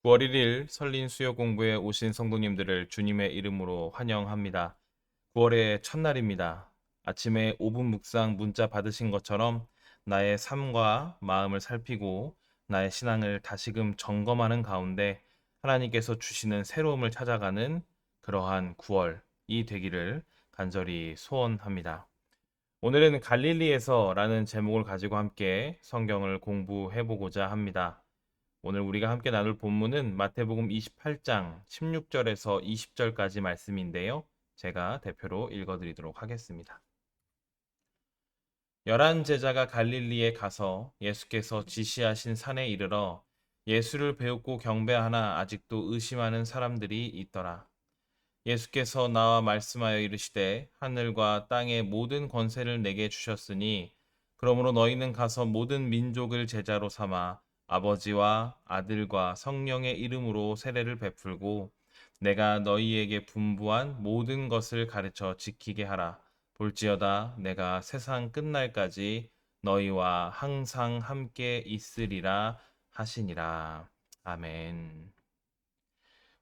9월 1일 설린 수요 공부에 오신 성도님들을 주님의 이름으로 환영합니다. 9월의 첫날입니다. 아침에 5분 묵상 문자 받으신 것처럼 나의 삶과 마음을 살피고 나의 신앙을 다시금 점검하는 가운데 하나님께서 주시는 새로움을 찾아가는 그러한 9월이 되기를 간절히 소원합니다. 오늘은 갈릴리에서라는 제목을 가지고 함께 성경을 공부해 보고자 합니다. 오늘 우리가 함께 나눌 본문은 마태복음 28장 16절에서 20절까지 말씀인데요. 제가 대표로 읽어드리도록 하겠습니다. 열한 제자가 갈릴리에 가서 예수께서 지시하신 산에 이르러 예수를 배우고 경배하나 아직도 의심하는 사람들이 있더라. 예수께서 나와 말씀하여 이르시되 하늘과 땅의 모든 권세를 내게 주셨으니 그러므로 너희는 가서 모든 민족을 제자로 삼아 아버지와 아들과 성령의 이름으로 세례를 베풀고 내가 너희에게 분부한 모든 것을 가르쳐 지키게 하라. 볼지어다 내가 세상 끝날까지 너희와 항상 함께 있으리라 하시니라. 아멘.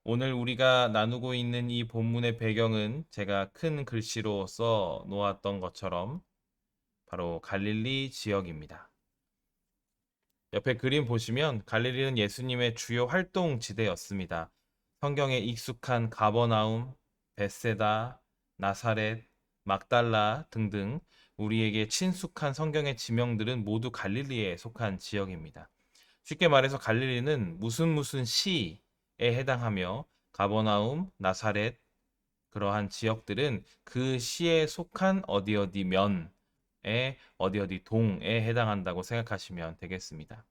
오늘 우리가 나누고 있는 이 본문의 배경은 제가 큰 글씨로 써 놓았던 것처럼 바로 갈릴리 지역입니다. 옆에 그림 보시면 갈릴리는 예수님의 주요 활동 지대였습니다. 성경에 익숙한 가버나움, 벳세다, 나사렛, 막달라 등등 우리에게 친숙한 성경의 지명들은 모두 갈릴리에 속한 지역입니다. 쉽게 말해서 갈릴리는 무슨 시에 해당하며 가버나움, 나사렛 그러한 지역들은 그 시에 속한 어디 면에 어디 동에 해당한다고 생각하시면 되겠습니다.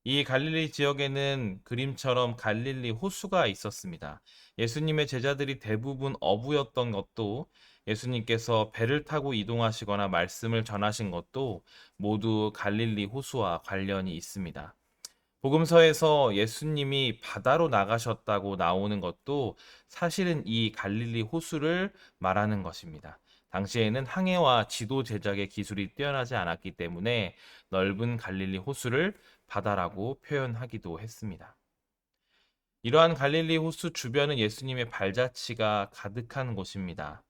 이 갈릴리 지역에는 그림처럼 갈릴리 호수가 있었습니다. 예수님의 제자들이 대부분 어부였던 것도 예수님께서 배를 타고 이동하시거나 말씀을 전하신 것도 모두 갈릴리 호수와 관련이 있습니다. 복음서에서 예수님이 바다로 나가셨다고 나오는 것도 사실은 이 갈릴리 호수를 말하는 것입니다. 당시에는 항해와 지도 제작의 기술이 뛰어나지 않았기 때문에 넓은 갈릴리 호수를 바다라고 표현하기도 했습니다. 이러한 갈릴리 호수 주변은 예수님의 발자취가 가득한 곳입니다.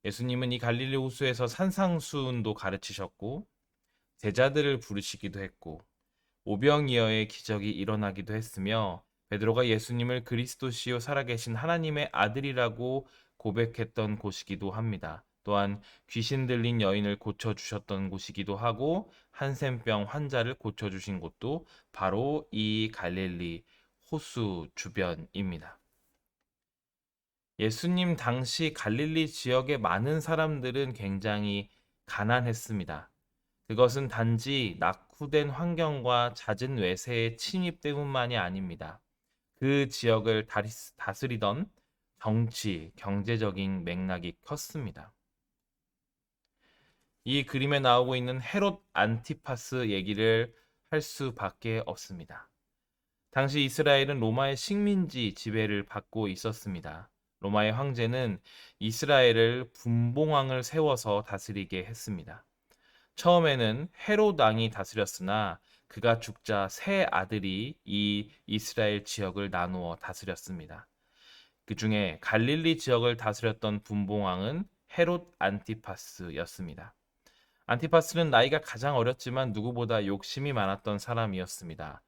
예수님은 이 갈릴리 호수에서 산상수훈도 가르치셨고 제자들을 부르시기도 했고 오병이어의 기적이 일어나기도 했으며 베드로가 예수님을 그리스도시요 살아계신 하나님의 아들이라고 고백했던 곳이기도 합니다. 또한 귀신 들린 여인을 고쳐주셨던 곳이기도 하고 한센병 환자를 고쳐주신 곳도 바로 이 갈릴리 호수 주변입니다. 예수님 당시 갈릴리 지역의 많은 사람들은 굉장히 가난했습니다. 그것은 단지 낙후된 환경과 잦은 외세의 침입 때문만이 아닙니다. 그 지역을 다스리던 정치, 경제적인 맥락이 컸습니다. 이 그림에 나오고 있는 헤롯 안티파스 얘기를 할 수밖에 없습니다. 당시 이스라엘은 로마의 식민지 지배를 받고 있었습니다. 로마의 황제는 이스라엘을 분봉왕을 세워서 다스리게 했습니다. 처음에는 헤롯 왕이 다스렸으나 그가 죽자 세 아들이 이 이스라엘 지역을 나누어 다스렸습니다. 그 중에 갈릴리 지역을 다스렸던 분봉왕은 헤롯 안티파스였습니다. 안티파스는 나이가 가장 어렸지만 누구보다 욕심이 많았던 사람이었습니다.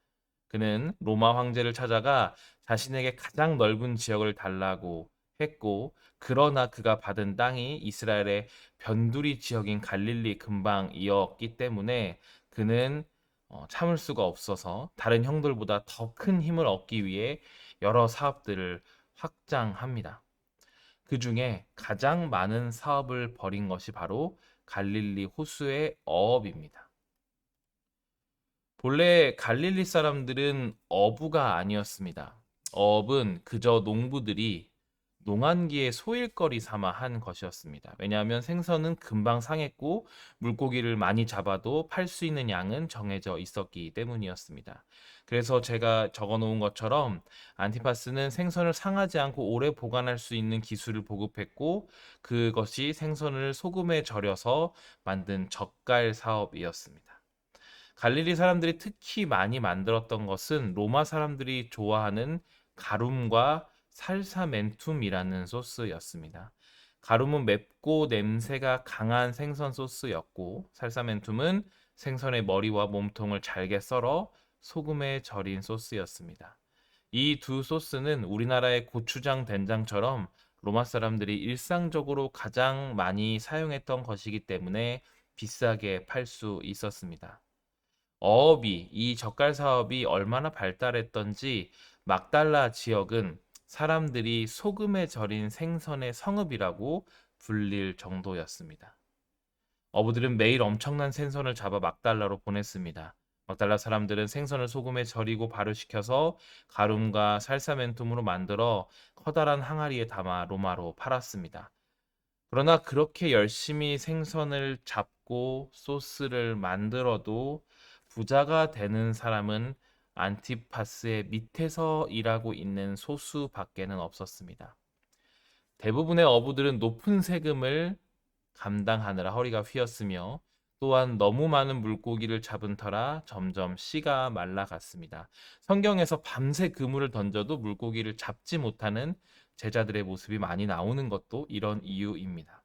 그는 로마 황제를 찾아가 자신에게 가장 넓은 지역을 달라고 했고, 그러나 그가 받은 땅이 이스라엘의 변두리 지역인 갈릴리 근방이었기 때문에 그는 참을 수가 없어서 다른 형들보다 더 큰 힘을 얻기 위해 여러 사업들을 확장합니다. 그 중에 가장 많은 사업을 벌인 것이 바로 갈릴리 호수의 어업입니다. 본래 갈릴리 사람들은 어부가 아니었습니다. 어업은 그저 농부들이 농한기에 소일거리 삼아 한 것이었습니다. 왜냐하면 생선은 금방 상했고 물고기를 많이 잡아도 팔 수 있는 양은 정해져 있었기 때문이었습니다. 그래서 제가 적어 놓은 것처럼 안티파스는 생선을 상하지 않고 오래 보관할 수 있는 기술을 보급했고 그것이 생선을 소금에 절여서 만든 젓갈 사업이었습니다. 갈릴리 사람들이 특히 많이 만들었던 것은 로마 사람들이 좋아하는 가룸과 살사멘툼이라는 소스였습니다. 가룸은 맵고 냄새가 강한 생선 소스였고, 살사멘툼은 생선의 머리와 몸통을 잘게 썰어 소금에 절인 소스였습니다. 이 두 소스는 우리나라의 고추장 된장처럼 로마 사람들이 일상적으로 가장 많이 사용했던 것이기 때문에 비싸게 팔 수 있었습니다. 이 젓갈 사업이 얼마나 발달했던지 막달라 지역은 사람들이 소금에 절인 생선의 성읍이라고 불릴 정도였습니다. 어부들은 매일 엄청난 생선을 잡아 막달라로 보냈습니다. 막달라 사람들은 생선을 소금에 절이고 발효시켜서 가룸과 살사멘툼으로 만들어 커다란 항아리에 담아 로마로 팔았습니다. 그러나 그렇게 열심히 생선을 잡고 소스를 만들어도 부자가 되는 사람은 안티파스의 밑에서 일하고 있는 소수밖에는 없었습니다. 대부분의 어부들은 높은 세금을 감당하느라 허리가 휘었으며, 또한 너무 많은 물고기를 잡은 터라 점점 씨가 말라갔습니다. 성경에서 밤새 그물을 던져도 물고기를 잡지 못하는 제자들의 모습이 많이 나오는 것도 이런 이유입니다.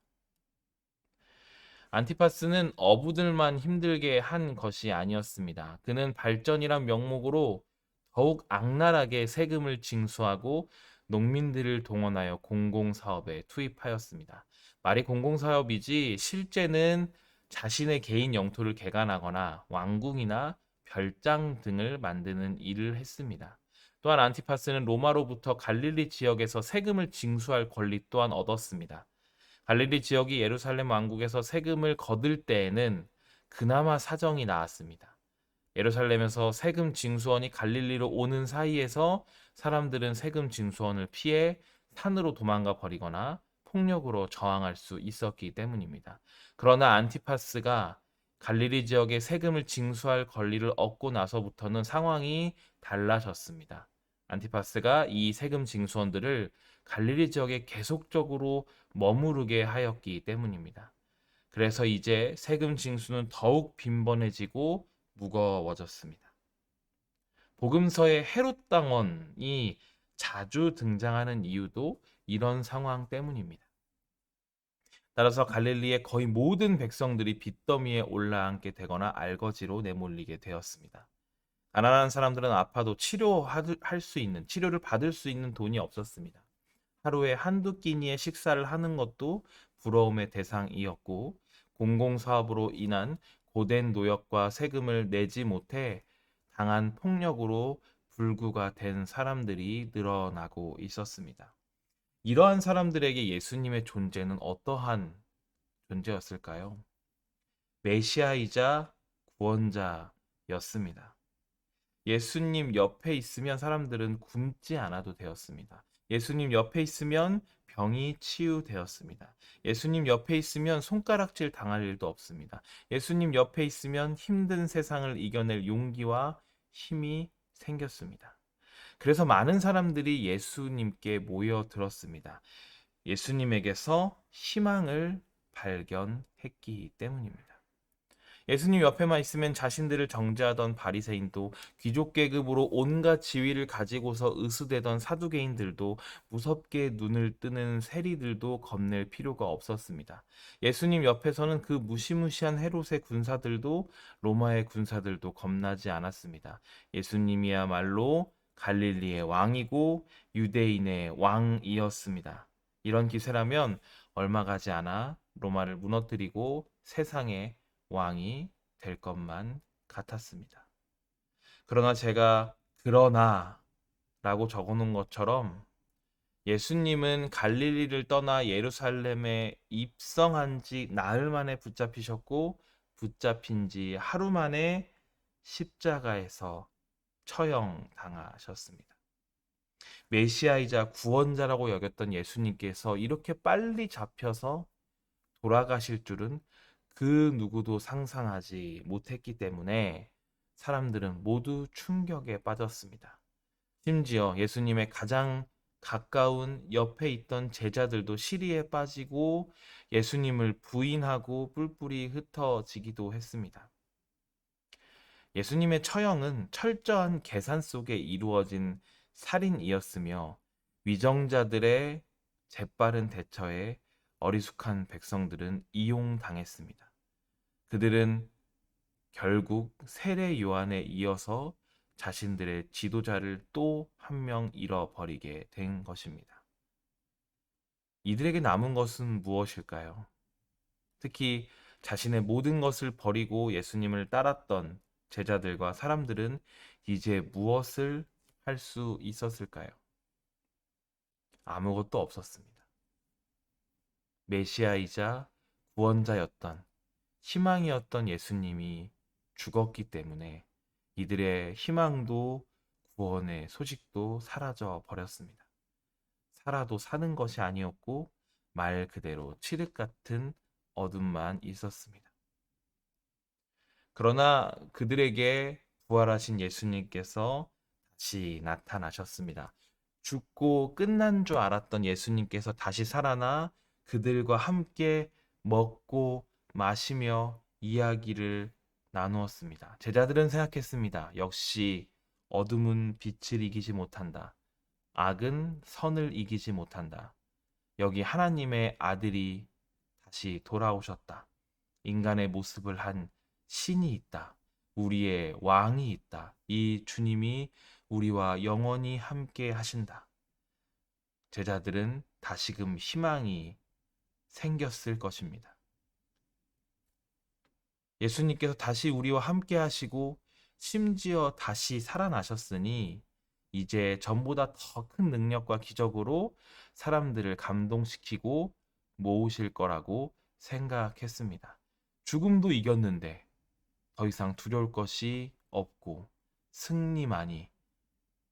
안티파스는 어부들만 힘들게 한 것이 아니었습니다. 그는 발전이란 명목으로 더욱 악랄하게 세금을 징수하고 농민들을 동원하여 공공사업에 투입하였습니다. 말이 공공사업이지 실제는 자신의 개인 영토를 개간하거나 왕궁이나 별장 등을 만드는 일을 했습니다. 또한 안티파스는 로마로부터 갈릴리 지역에서 세금을 징수할 권리 또한 얻었습니다. 갈릴리 지역이 예루살렘 왕국에서 세금을 거둘 때에는 그나마 사정이 나았습니다. 예루살렘에서 세금 징수원이 갈릴리로 오는 사이에서 사람들은 세금 징수원을 피해 산으로 도망가 버리거나 폭력으로 저항할 수 있었기 때문입니다. 그러나 안티파스가 갈릴리 지역에 세금을 징수할 권리를 얻고 나서부터는 상황이 달라졌습니다. 안티파스가 이 세금 징수원들을 갈릴리 지역에 계속적으로 머무르게 하였기 때문입니다. 그래서 이제 세금 징수는 더욱 빈번해지고 무거워졌습니다. 복음서에 헤롯 당원이 자주 등장하는 이유도 이런 상황 때문입니다. 따라서 갈릴리의 거의 모든 백성들이 빚더미에 올라앉게 되거나 알거지로 내몰리게 되었습니다. 가난한 사람들은 아파도 치료를 받을 수 있는 돈이 없었습니다. 하루에 한두 끼니의 식사를 하는 것도 부러움의 대상이었고, 공공사업으로 인한 고된 노역과 세금을 내지 못해 당한 폭력으로 불구가 된 사람들이 늘어나고 있었습니다. 이러한 사람들에게 예수님의 존재는 어떠한 존재였을까요? 메시아이자 구원자였습니다. 예수님 옆에 있으면 사람들은 굶지 않아도 되었습니다. 예수님 옆에 있으면 병이 치유되었습니다. 예수님 옆에 있으면 손가락질 당할 일도 없습니다. 예수님 옆에 있으면 힘든 세상을 이겨낼 용기와 힘이 생겼습니다. 그래서 많은 사람들이 예수님께 모여들었습니다. 예수님에게서 희망을 발견했기 때문입니다. 예수님 옆에만 있으면 자신들을 정죄하던 바리새인도, 귀족 계급으로 온갖 지위를 가지고서 으스대던 사두개인들도, 무섭게 눈을 뜨는 세리들도 겁낼 필요가 없었습니다. 예수님 옆에서는 그 무시무시한 헤롯의 군사들도, 로마의 군사들도 겁나지 않았습니다. 예수님이야말로 갈릴리의 왕이고 유대인의 왕이었습니다. 이런 기세라면 얼마 가지 않아 로마를 무너뜨리고 세상에 왕이 될 것만 같았습니다. 그러나 제가 라고 적어놓은 것처럼 예수님은 갈릴리를 떠나 예루살렘에 입성한 지 나흘 만에 붙잡히셨고, 붙잡힌 지 하루 만에 십자가에서 처형당하셨습니다. 메시아이자 구원자라고 여겼던 예수님께서 이렇게 빨리 잡혀서 돌아가실 줄은 그 누구도 상상하지 못했기 때문에 사람들은 모두 충격에 빠졌습니다. 심지어 예수님의 가장 가까운 옆에 있던 제자들도 시리에 빠지고 예수님을 부인하고 뿔뿔이 흩어지기도 했습니다. 예수님의 처형은 철저한 계산 속에 이루어진 살인이었으며 위정자들의 재빠른 대처에 어리숙한 백성들은 이용당했습니다. 그들은 결국 세례 요한에 이어서 자신들의 지도자를 또 한 명 잃어버리게 된 것입니다. 이들에게 남은 것은 무엇일까요? 특히 자신의 모든 것을 버리고 예수님을 따랐던 제자들과 사람들은 이제 무엇을 할 수 있었을까요? 아무것도 없었습니다. 메시아이자 구원자였던 희망이었던 예수님이 죽었기 때문에 이들의 희망도 구원의 소식도 사라져 버렸습니다. 살아도 사는 것이 아니었고 말 그대로 칠흑 같은 어둠만 있었습니다. 그러나 그들에게 부활하신 예수님께서 다시 나타나셨습니다. 죽고 끝난 줄 알았던 예수님께서 다시 살아나 그들과 함께 먹고 마시며 이야기를 나누었습니다. 제자들은 생각했습니다. 역시 어둠은 빛을 이기지 못한다. 악은 선을 이기지 못한다. 여기 하나님의 아들이 다시 돌아오셨다. 인간의 모습을 한 신이 있다. 우리의 왕이 있다. 이 주님이 우리와 영원히 함께 하신다. 제자들은 다시금 희망이 생겼을 것입니다. 예수님께서 다시 우리와 함께 하시고 심지어 다시 살아나셨으니 이제 전보다 더 큰 능력과 기적으로 사람들을 감동시키고 모으실 거라고 생각했습니다. 죽음도 이겼는데 더 이상 두려울 것이 없고 승리만이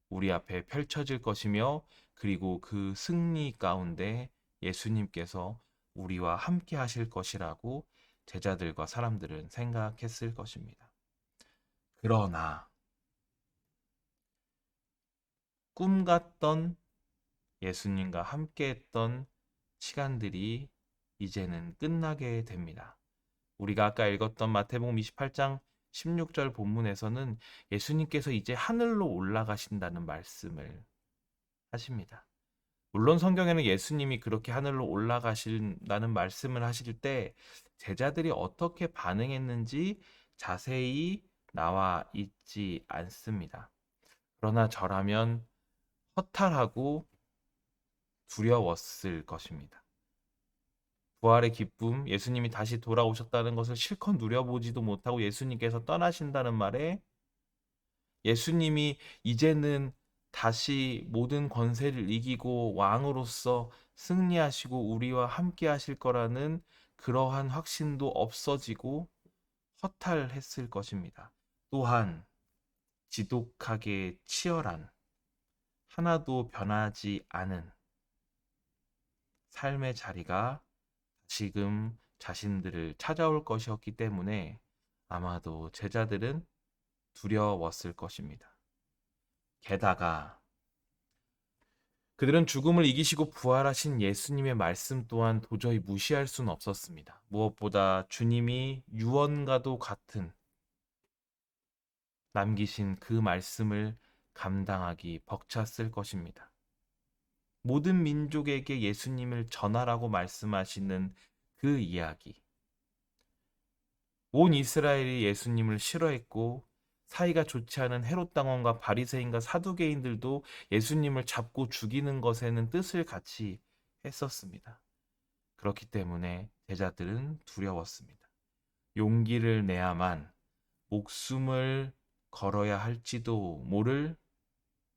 우리 앞에 펼쳐질 것이며 그리고 그 승리 가운데 예수님께서 우리와 함께 하실 것이라고 제자들과 사람들은 생각했을 것입니다. 그러나 꿈 같던 예수님과 함께 했던 시간들이 이제는 끝나게 됩니다. 우리가 아까 읽었던 마태복음 28장 16절 본문에서는 예수님께서 이제 하늘로 올라가신다는 말씀을 하십니다. 물론 성경에는 예수님이 그렇게 하늘로 올라가신다는 말씀을 하실 때 제자들이 어떻게 반응했는지 자세히 나와 있지 않습니다. 그러나 저라면 허탈하고 두려웠을 것입니다. 부활의 기쁨, 예수님이 다시 돌아오셨다는 것을 실컷 누려보지도 못하고 예수님께서 떠나신다는 말에 예수님이 이제는 다시 모든 권세를 이기고 왕으로서 승리하시고 우리와 함께 하실 거라는 그러한 확신도 없어지고 허탈했을 것입니다. 또한 지독하게 치열한 하나도 변하지 않은 삶의 자리가 지금 자신들을 찾아올 것이었기 때문에 아마도 제자들은 두려웠을 것입니다. 게다가 그들은 죽음을 이기시고 부활하신 예수님의 말씀 또한 도저히 무시할 수는 없었습니다. 무엇보다 주님이 유언과도 같은 남기신 그 말씀을 감당하기 벅찼을 것입니다. 모든 민족에게 예수님을 전하라고 말씀하시는 그 이야기. 온 이스라엘이 예수님을 싫어했고 사이가 좋지 않은 헤롯 왕과 바리새인과 사두개인들도 예수님을 잡고 죽이는 것에는 뜻을 같이 했었습니다. 그렇기 때문에 제자들은 두려웠습니다. 용기를 내야만 목숨을 걸어야 할지도 모를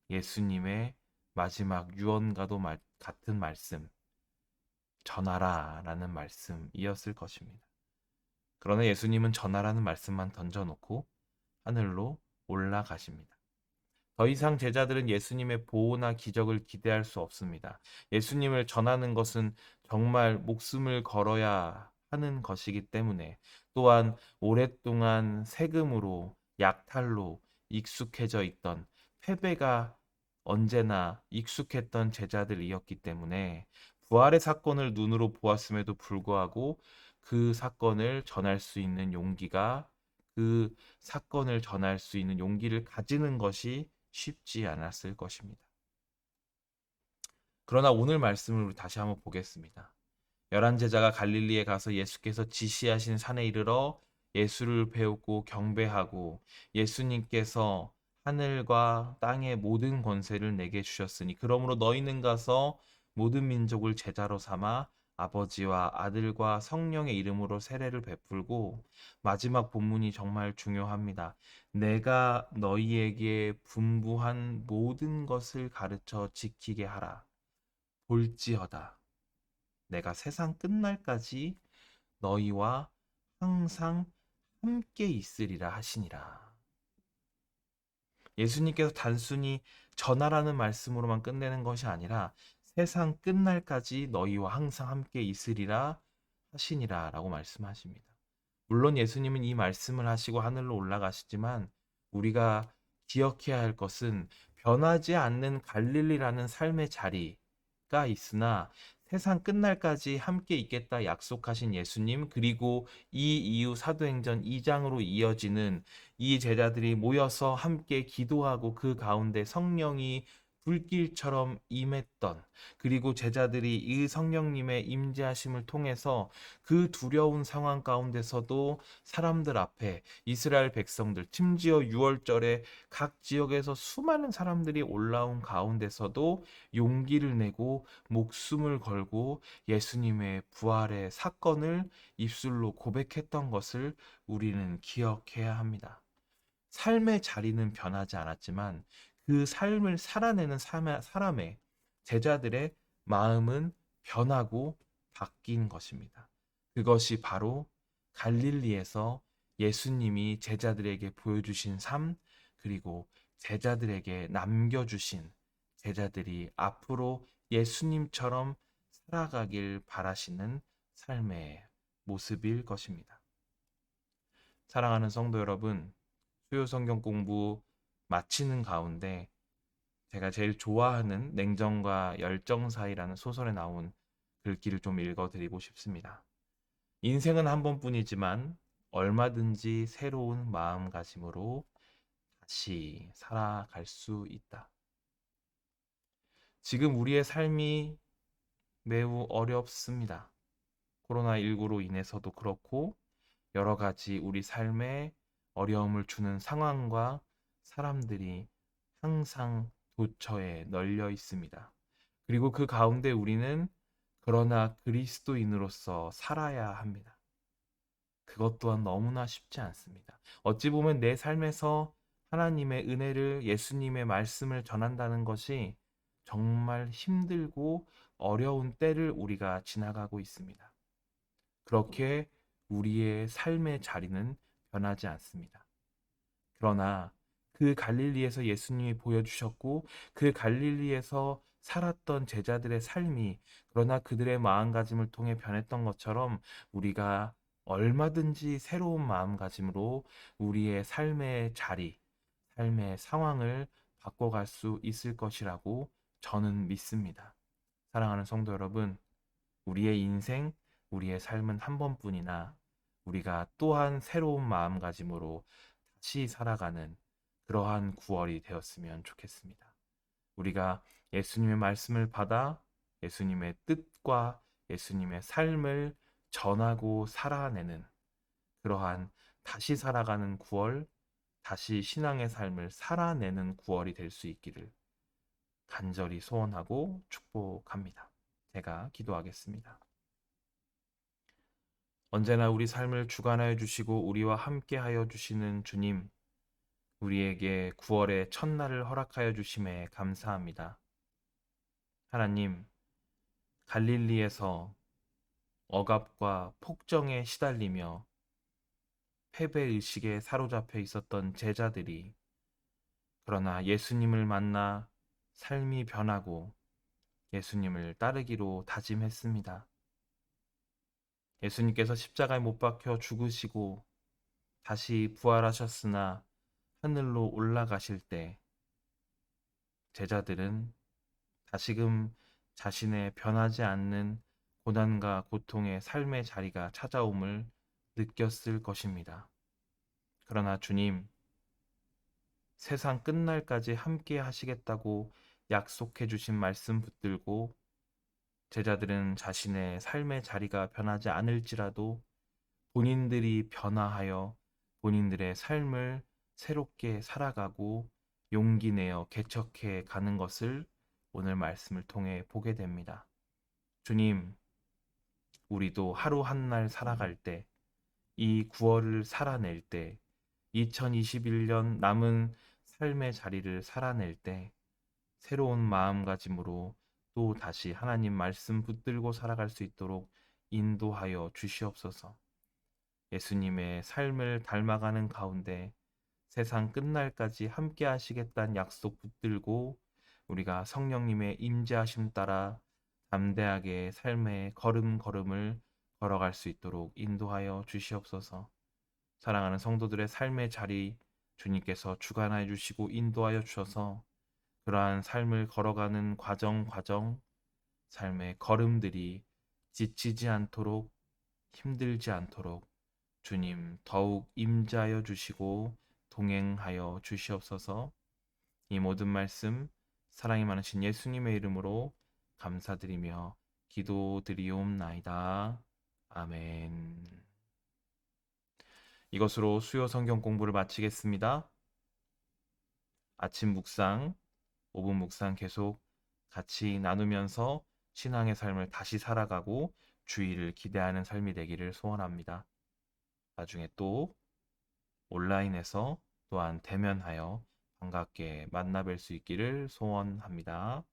예수님의 마지막 유언과도 같은 말씀, 전하라 라는 말씀이었을 것입니다. 그러나 예수님은 전하라는 말씀만 던져놓고 하늘로 올라가십니다. 더 이상 제자들은 예수님의 보호나 기적을 기대할 수 없습니다. 예수님을 전하는 것은 정말 목숨을 걸어야 하는 것이기 때문에 또한 오랫동안 세금으로 약탈로 익숙해져 있던 패배가 언제나 익숙했던 제자들이었기 때문에 부활의 사건을 눈으로 보았음에도 불구하고 그 사건을 전할 수 있는 용기가 그 사건을 전할 수 있는 용기를 가지는 것이 쉽지 않았을 것입니다. 그러나 오늘 말씀을 우리 다시 한번 보겠습니다. 11제자가 갈릴리에 가서 예수께서 지시하신 산에 이르러 예수를 배우고 경배하고 예수님께서 하늘과 땅의 모든 권세를 내게 주셨으니 그러므로 너희는 가서 모든 민족을 제자로 삼아 아버지와 아들과 성령의 이름으로 세례를 베풀고 마지막 본문이 정말 중요합니다. 내가 너희에게 분부한 모든 것을 가르쳐 지키게 하라. 볼지어다. 내가 세상 끝날까지 너희와 항상 함께 있으리라 하시니라. 예수님께서 단순히 전하라는 말씀으로만 끝내는 것이 아니라 세상 끝날까지 너희와 항상 함께 있으리라 하시니라 라고 말씀하십니다. 물론 예수님은 이 말씀을 하시고 하늘로 올라가시지만 우리가 기억해야 할 것은 변하지 않는 갈릴리라는 삶의 자리가 있으나 세상 끝날까지 함께 있겠다 약속하신 예수님, 그리고 이 이후 사도행전 2장으로 이어지는 이 제자들이 모여서 함께 기도하고 그 가운데 성령이 불길처럼 임했던, 그리고 제자들이 이 성령님의 임재하심을 통해서 그 두려운 상황 가운데서도 사람들 앞에 이스라엘 백성들, 심지어 6월절에 각 지역에서 수많은 사람들이 올라온 가운데서도 용기를 내고 목숨을 걸고 예수님의 부활의 사건을 입술로 고백했던 것을 우리는 기억해야 합니다. 삶의 자리는 변하지 않았지만 그 삶을 살아내는 사람의 제자들의 마음은 변하고 바뀐 것입니다. 그것이 바로 갈릴리에서 예수님이 제자들에게 보여주신 삶, 그리고 제자들에게 남겨주신, 제자들이 앞으로 예수님처럼 살아가길 바라시는 삶의 모습일 것입니다. 사랑하는 성도 여러분, 수요 성경 공부 마치는 가운데 제가 제일 좋아하는 냉정과 열정 사이라는 소설에 나온 글귀를 좀 읽어드리고 싶습니다. 인생은 한 번뿐이지만 얼마든지 새로운 마음가짐으로 다시 살아갈 수 있다. 지금 우리의 삶이 매우 어렵습니다. 코로나19로 인해서도 그렇고 여러 가지 우리 삶에 어려움을 주는 상황과 사람들이 항상 도처에 널려 있습니다. 그리고 그 가운데 우리는 그러나 그리스도인으로서 살아야 합니다. 그것 또한 너무나 쉽지 않습니다. 어찌 보면 내 삶에서 하나님의 은혜를, 예수님의 말씀을 전한다는 것이 정말 힘들고 어려운 때를 우리가 지나가고 있습니다. 그렇게 우리의 삶의 자리는 변하지 않습니다. 그러나 그 갈릴리에서 예수님이 보여주셨고 그 갈릴리에서 살았던 제자들의 삶이, 그러나 그들의 마음가짐을 통해 변했던 것처럼 우리가 얼마든지 새로운 마음가짐으로 우리의 삶의 자리, 삶의 상황을 바꿔갈 수 있을 것이라고 저는 믿습니다. 사랑하는 성도 여러분, 우리의 인생, 우리의 삶은 한 번뿐이나 우리가 또한 새로운 마음가짐으로 다시 살아가는 그러한 9월이 되었으면 좋겠습니다. 우리가 예수님의 말씀을 받아 예수님의 뜻과 예수님의 삶을 전하고 살아내는 그러한 다시 살아가는 9월, 다시 신앙의 삶을 살아내는 9월이 될 수 있기를 간절히 소원하고 축복합니다. 제가 기도하겠습니다. 언제나 우리 삶을 주관하여 주시고 우리와 함께 하여 주시는 주님, 우리에게 9월의 첫날을 허락하여 주심에 감사합니다. 하나님, 갈릴리에서 억압과 폭정에 시달리며 패배의식에 사로잡혀 있었던 제자들이 그러나 예수님을 만나 삶이 변하고 예수님을 따르기로 다짐했습니다. 예수님께서 십자가에 못 박혀 죽으시고 다시 부활하셨으나 하늘로 올라가실 때 제자들은 다시금 자신의 변하지 않는 고난과 고통의 삶의 자리가 찾아옴을 느꼈을 것입니다. 그러나 주님, 세상 끝날까지 함께 하시겠다고 약속해 주신 말씀 붙들고 제자들은 자신의 삶의 자리가 변하지 않을지라도 본인들이 변화하여 본인들의 삶을 새롭게 살아가고 용기 내어 개척해 가는 것을 오늘 말씀을 통해 보게 됩니다. 주님, 우리도 하루 한 날 살아갈 때, 이 9월을 살아낼 때, 2021년 남은 삶의 자리를 살아낼 때, 새로운 마음가짐으로 또 다시 하나님 말씀 붙들고 살아갈 수 있도록 인도하여 주시옵소서. 예수님의 삶을 닮아가는 가운데 세상 끝날까지 함께 하시겠다는 약속 붙들고 우리가 성령님의 임재하심 따라 담대하게 삶의 걸음걸음을 걸어갈 수 있도록 인도하여 주시옵소서. 사랑하는 성도들의 삶의 자리 주님께서 주관하여 주시고 인도하여 주셔서 그러한 삶을 걸어가는 과정, 삶의 걸음들이 지치지 않도록 힘들지 않도록 주님 더욱 임자하여 주시고 동행하여 주시옵소서. 이 모든 말씀 사랑이 많으신 예수님의 이름으로 감사드리며 기도드리옵나이다. 아멘. 이것으로 수요 성경 공부를 마치겠습니다. 아침 묵상, 5분 묵상 계속 같이 나누면서 신앙의 삶을 다시 살아가고 주의를 기대하는 삶이 되기를 소원합니다. 나중에 또 온라인에서 또한 대면하여 반갑게 만나 뵐 수 있기를 소원합니다.